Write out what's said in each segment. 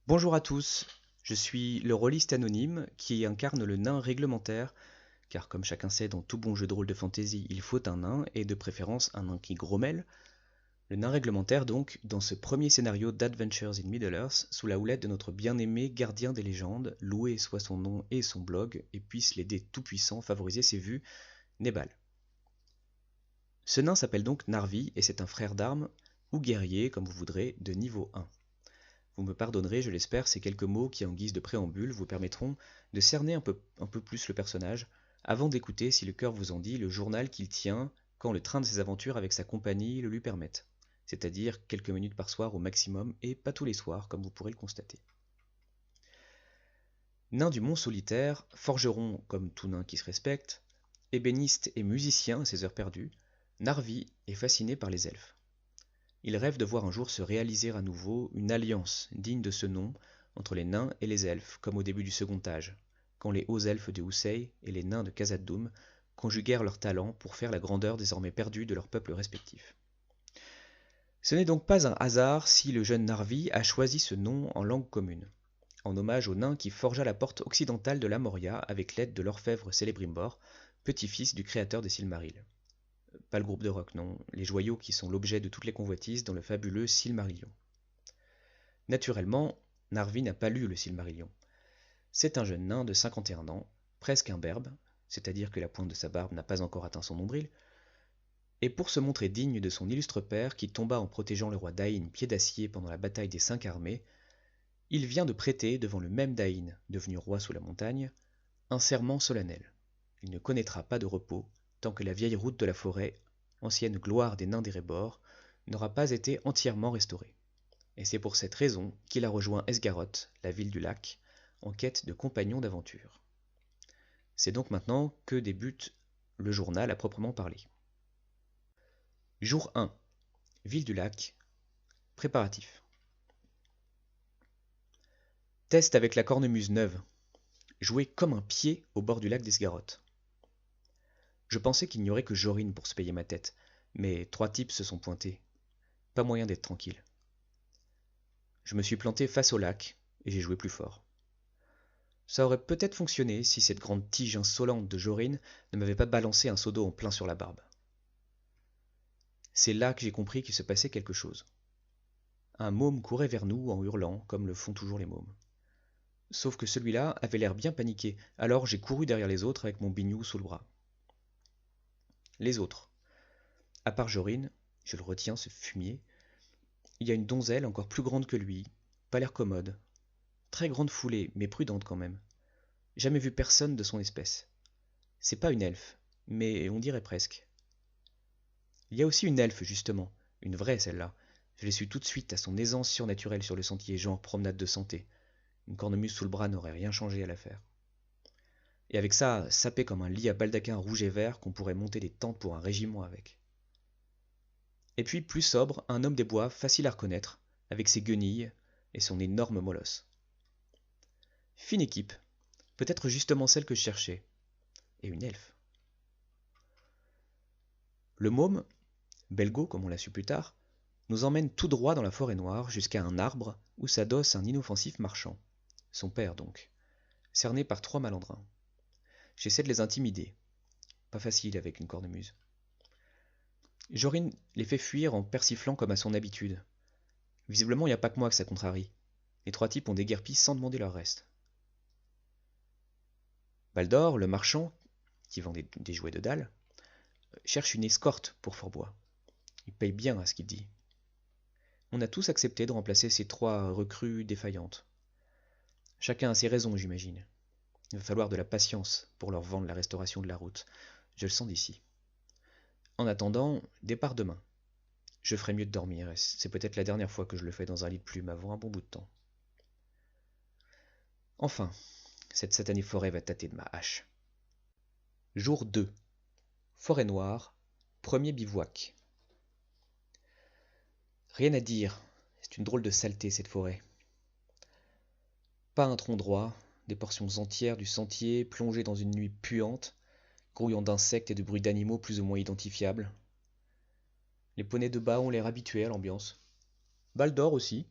Bonjour à tous, je suis le rôliste anonyme qui incarne le nain réglementaire, car comme chacun sait, dans tout bon jeu de rôle de fantasy, il faut un nain, et de préférence un nain qui grommelle. Le nain réglementaire donc, dans ce premier scénario d'Adventures in Middle-earth, sous la houlette de notre bien-aimé gardien des légendes, loué soit son nom et son blog, et puisse les dés tout-puissants favoriser ses vues, Nebal. Ce nain s'appelle donc Narvi, et c'est un frère d'armes, ou guerrier, comme vous voudrez, de niveau 1. Vous me pardonnerez, je l'espère, ces quelques mots qui, en guise de préambule, vous permettront de cerner un peu plus le personnage, avant d'écouter, si le cœur vous en dit, le journal qu'il tient quand le train de ses aventures avec sa compagnie le lui permette, c'est-à-dire quelques minutes par soir au maximum, et pas tous les soirs, comme vous pourrez le constater. Nain du mont solitaire, forgeron comme tout nain qui se respecte, ébéniste et musicien à ses heures perdues, Narvi est fasciné par les elfes. Il rêve de voir un jour se réaliser à nouveau une alliance digne de ce nom entre les nains et les elfes, comme au début du second âge, quand les hauts elfes de Husei et les nains de Khazad-dûm conjuguèrent leurs talents pour faire la grandeur désormais perdue de leurs peuples respectifs. Ce n'est donc pas un hasard si le jeune Narvi a choisi ce nom en langue commune, en hommage au nain qui forgea la porte occidentale de la Moria avec l'aide de l'orfèvre Célébrimbor, petit-fils du créateur des Silmarils. Pas le groupe de rock, non, les joyaux qui sont l'objet de toutes les convoitises dans le fabuleux Silmarillion. Naturellement, Narvi n'a pas lu le Silmarillion. C'est un jeune nain de 51 ans, presque imberbe, c'est-à-dire que la pointe de sa barbe n'a pas encore atteint son nombril, et pour se montrer digne de son illustre père qui tomba en protégeant le roi Daïn pied d'acier pendant la bataille des 5 armées, il vient de prêter devant le même Daïn, devenu roi sous la montagne, un serment solennel. Il ne connaîtra pas de repos tant que la vieille route de la forêt, ancienne gloire des nains d'Erebor, n'aura pas été entièrement restaurée. Et c'est pour cette raison qu'il a rejoint Esgaroth, la ville du lac, en quête de compagnons d'aventure. C'est donc maintenant que débute le journal à proprement parler. Jour 1. Ville du lac. Préparatifs. Test avec la cornemuse neuve. Jouer comme un pied au bord du lac d'Esgaroth. Je pensais qu'il n'y aurait que Jorine pour se payer ma tête, mais 3 types se sont pointés. Pas moyen d'être tranquille. Je me suis planté face au lac, et j'ai joué plus fort. Ça aurait peut-être fonctionné si cette grande tige insolente de Jorine ne m'avait pas balancé un seau d'eau en plein sur la barbe. C'est là que j'ai compris qu'il se passait quelque chose. Un môme courait vers nous en hurlant, comme le font toujours les mômes. Sauf que celui-là avait l'air bien paniqué, alors j'ai couru derrière les autres avec mon bignou sous le bras. Les autres. À part Jorine, je le retiens, ce fumier, il y a une donzelle encore plus grande que lui, pas l'air commode. Très grande foulée, mais prudente quand même. Jamais vu personne de son espèce. C'est pas une elfe, mais on dirait presque. Il y a aussi une elfe, justement, une vraie celle-là. Je l'ai su tout de suite à son aisance surnaturelle sur le sentier, genre promenade de santé. Une cornemuse sous le bras n'aurait rien changé à l'affaire. Et avec ça, sapé comme un lit à baldaquin rouge et vert qu'on pourrait monter des tentes pour un régiment avec. Et puis, plus sobre, un homme des bois, facile à reconnaître, avec ses guenilles et son énorme molosse. Fine équipe, peut-être justement celle que je cherchais. Et une elfe. Le môme, Belgo comme on l'a su plus tard, nous emmène tout droit dans la forêt noire jusqu'à un arbre où s'adosse un inoffensif marchand. Son père donc, cerné par 3 malandrins. J'essaie de les intimider. Pas facile avec une cornemuse. Jorine les fait fuir en persiflant comme à son habitude. Visiblement, il n'y a pas que moi que ça contrarie. Les 3 types ont déguerpi sans demander leur reste. Baldor, le marchand, qui vend des jouets de dalle, cherche une escorte pour Forbois. Il paye bien à ce qu'il dit. On a tous accepté de remplacer ces 3 recrues défaillantes. Chacun a ses raisons, j'imagine. Il va falloir de la patience pour leur vendre la restauration de la route. Je le sens d'ici. En attendant, départ demain. Je ferai mieux de dormir, et c'est peut-être la dernière fois que je le fais dans un lit de plume avant un bon bout de temps. Enfin, cette satanée forêt va tâter de ma hache. Jour 2. Forêt noire. Premier bivouac. Rien à dire, c'est une drôle de saleté cette forêt. Pas un tronc droit, des portions entières du sentier plongées dans une nuit puante, grouillant d'insectes et de bruits d'animaux plus ou moins identifiables. Les poneys de bas ont l'air habitués à l'ambiance. Baldor aussi.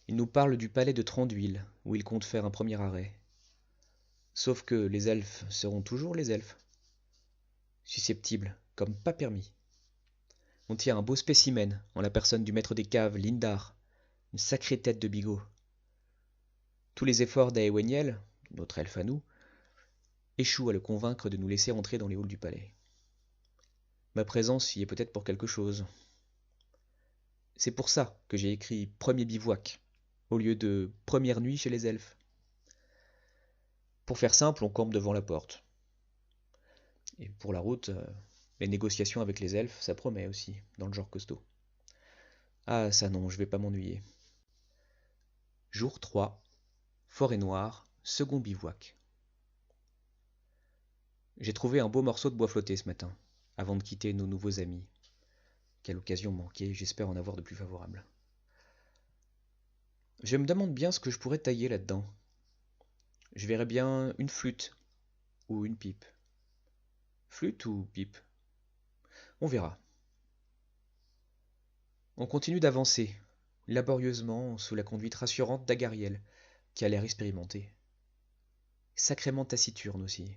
Il nous parle du palais de Thranduil, où il compte faire un premier arrêt. Sauf que les elfes seront toujours les elfes. Susceptibles, comme pas permis. On tient un beau spécimen, en la personne du maître des caves, Lindar, une sacrée tête de bigot. Tous les efforts d'Aeweniel, notre elfe à nous, échouent à le convaincre de nous laisser entrer dans les halls du palais. Ma présence y est peut-être pour quelque chose. C'est pour ça que j'ai écrit premier bivouac, au lieu de première nuit chez les elfes. Pour faire simple, on campe devant la porte. Et pour la route, les négociations avec les elfes, ça promet aussi, dans le genre costaud. Ah ça non, je vais pas m'ennuyer. Jour 3, forêt noire, second bivouac. J'ai trouvé un beau morceau de bois flotté ce matin, avant de quitter nos nouveaux amis. Quelle occasion manquée, j'espère en avoir de plus favorables. Je me demande bien ce que je pourrais tailler là-dedans. Je verrais bien une flûte ou une pipe. Flûte ou pipe? On verra. On continue d'avancer, laborieusement, sous la conduite rassurante d'Agariel, qui a l'air expérimenté. Sacrément taciturne aussi.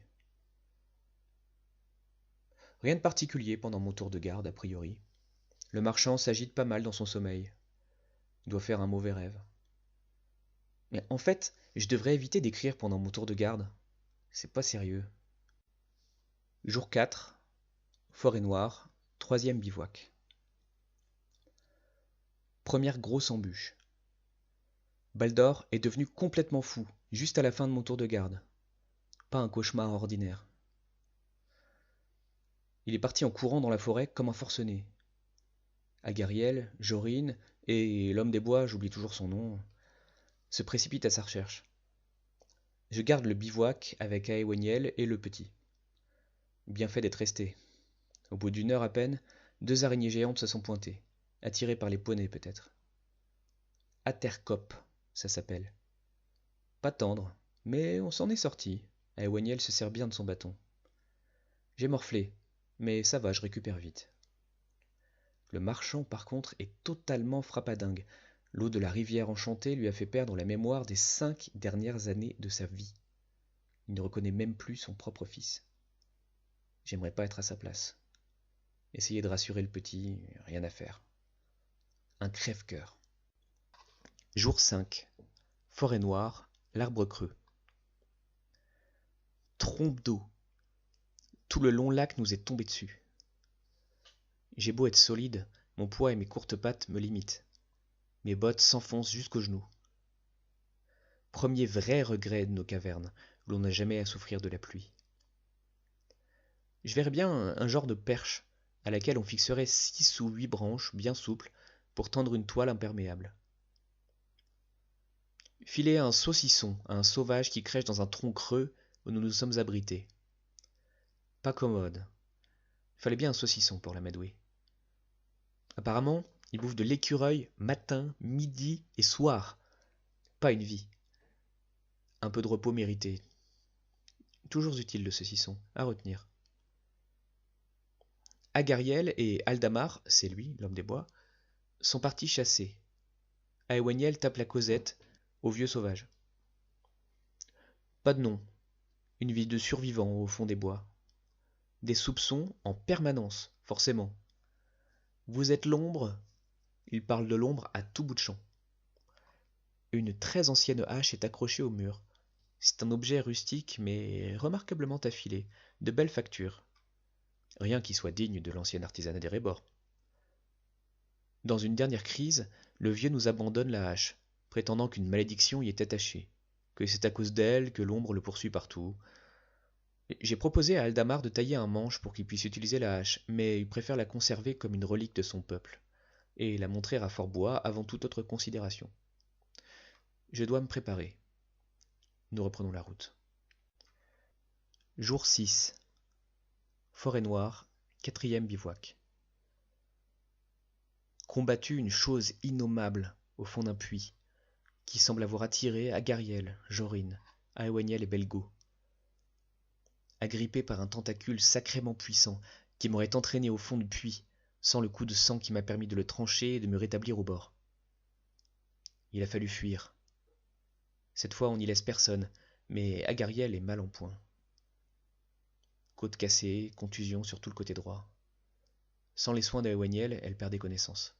Rien de particulier pendant mon tour de garde, a priori. Le marchand s'agite pas mal dans son sommeil. Il doit faire un mauvais rêve. Mais en fait, je devrais éviter d'écrire pendant mon tour de garde. C'est pas sérieux. Jour 4, forêt noire, troisième bivouac. Première grosse embûche. Baldor est devenu complètement fou, juste à la fin de mon tour de garde. Pas un cauchemar ordinaire. Il est parti en courant dans la forêt comme un forcené. Agariel, Jorine et l'homme des bois, j'oublie toujours son nom, se précipitent à sa recherche. Je garde le bivouac avec Aeweniel et le petit. Bien fait d'être resté. Au bout d'une heure à peine, 2 araignées géantes se sont pointées, attirées par les poneys peut-être. Atercope, ça s'appelle. Pas tendre, mais on s'en est sorti. Aeweniel se sert bien de son bâton. J'ai morflé, mais ça va, je récupère vite. Le marchand, par contre, est totalement frappadingue. L'eau de la rivière enchantée lui a fait perdre la mémoire des 5 dernières années de sa vie. Il ne reconnaît même plus son propre fils. J'aimerais pas être à sa place. Essayer de rassurer le petit, rien à faire. Un crève-cœur. Jour 5. Forêt noire, l'arbre creux. Trompe d'eau. Tout le long lac nous est tombé dessus. J'ai beau être solide, mon poids et mes courtes pattes me limitent. Mes bottes s'enfoncent jusqu'aux genoux. Premier vrai regret de nos cavernes, où l'on n'a jamais à souffrir de la pluie. Je verrais bien un genre de perche, à laquelle on fixerait 6 ou 8 branches bien souples pour tendre une toile imperméable. Filer un saucisson à un sauvage qui crèche dans un tronc creux où nous nous sommes abrités. Pas commode. Fallait bien un saucisson pour l'amadouer. Apparemment, il bouffe de l'écureuil matin, midi et soir. Pas une vie. Un peu de repos mérité. Toujours utile le saucisson, à retenir. Agariel et Aldamar, c'est lui, l'homme des bois, sont partis chasser. Aeweniel tape la causette au vieux sauvage. Pas de nom. Une vie de survivant au fond des bois. Des soupçons en permanence, forcément. Vous êtes l'ombre? Il parle de l'ombre à tout bout de champ. Une très ancienne hache est accrochée au mur. C'est un objet rustique mais remarquablement affilé, de belle facture. Rien qui soit digne de l'ancien artisanat des Rébords. Dans une dernière crise, le vieux nous abandonne la hache, prétendant qu'une malédiction y est attachée, que c'est à cause d'elle que l'ombre le poursuit partout. J'ai proposé à Aldamar de tailler un manche pour qu'il puisse utiliser la hache, mais il préfère la conserver comme une relique de son peuple, et la montrer à Fort-Bois avant toute autre considération. Je dois me préparer. Nous reprenons la route. Jour 6. Forêt noire, 4e bivouac. Combattu une chose innommable au fond d'un puits, qui semble avoir attiré Agariel, Jorine, Aeweniel et Belgo. Agrippé par un tentacule sacrément puissant qui m'aurait entraîné au fond du puits, sans le coup de sang qui m'a permis de le trancher et de me rétablir au bord. Il a fallu fuir. Cette fois, on n'y laisse personne, mais Agariel est mal en point. Côte cassée, contusion sur tout le côté droit. Sans les soins d'Awaniel, elle perdait connaissance.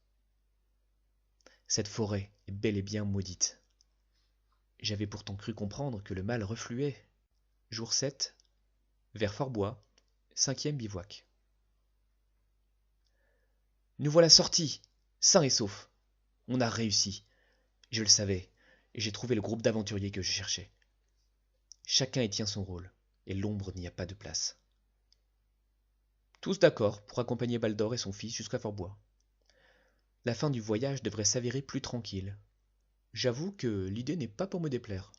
Cette forêt est bel et bien maudite. J'avais pourtant cru comprendre que le mal refluait. Jour 7, vers Fort-Bois, 5e bivouac. Nous voilà sortis, sains et saufs. On a réussi. Je le savais, et j'ai trouvé le groupe d'aventuriers que je cherchais. Chacun y tient son rôle, et l'ombre n'y a pas de place. Tous d'accord pour accompagner Baldor et son fils jusqu'à Fort-Bois. La fin du voyage devrait s'avérer plus tranquille. J'avoue que l'idée n'est pas pour me déplaire.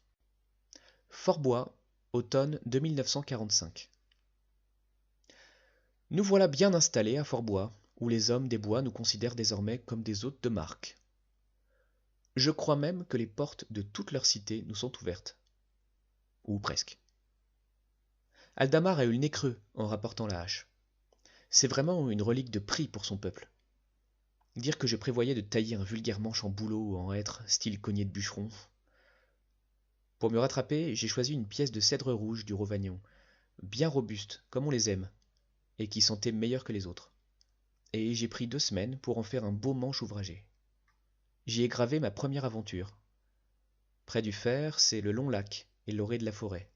Fort-Bois, automne 2945. Nous voilà bien installés à Fort-Bois, où les hommes des bois nous considèrent désormais comme des hôtes de marque. Je crois même que les portes de toute leur cité nous sont ouvertes. Ou presque. Aldamar a eu le nez creux en rapportant la hache. C'est vraiment une relique de prix pour son peuple. Dire que je prévoyais de tailler un vulgaire manche en bouleau ou en hêtre, style cogné de bûcheron. Pour me rattraper, j'ai choisi une pièce de cèdre rouge du Rovagnon, bien robuste, comme on les aime, et qui sentait meilleur que les autres. Et j'ai pris 2 semaines pour en faire un beau manche ouvragé. J'y ai gravé ma première aventure. Près du fer, c'est le long lac et l'orée de la forêt.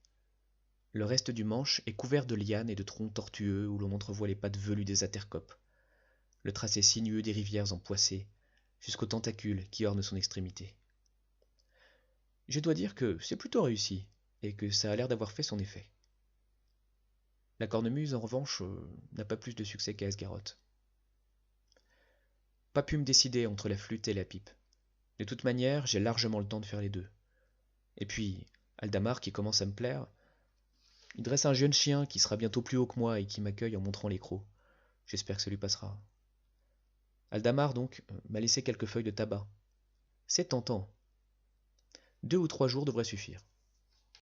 Le reste du manche est couvert de lianes et de troncs tortueux où l'on entrevoit les pattes velues des atercopes, le tracé sinueux des rivières empoissées, jusqu'aux tentacules qui ornent son extrémité. Je dois dire que c'est plutôt réussi, et que ça a l'air d'avoir fait son effet. La cornemuse, en revanche, n'a pas plus de succès qu'Asgaroth. Pas pu me décider entre la flûte et la pipe. De toute manière, j'ai largement le temps de faire les deux. Et puis, Aldamar, qui commence à me plaire, il dresse un jeune chien qui sera bientôt plus haut que moi et qui m'accueille en montrant les crocs. J'espère que ça lui passera. Aldamar, donc, m'a laissé quelques feuilles de tabac. C'est tentant. 2 ou 3 jours devraient suffire.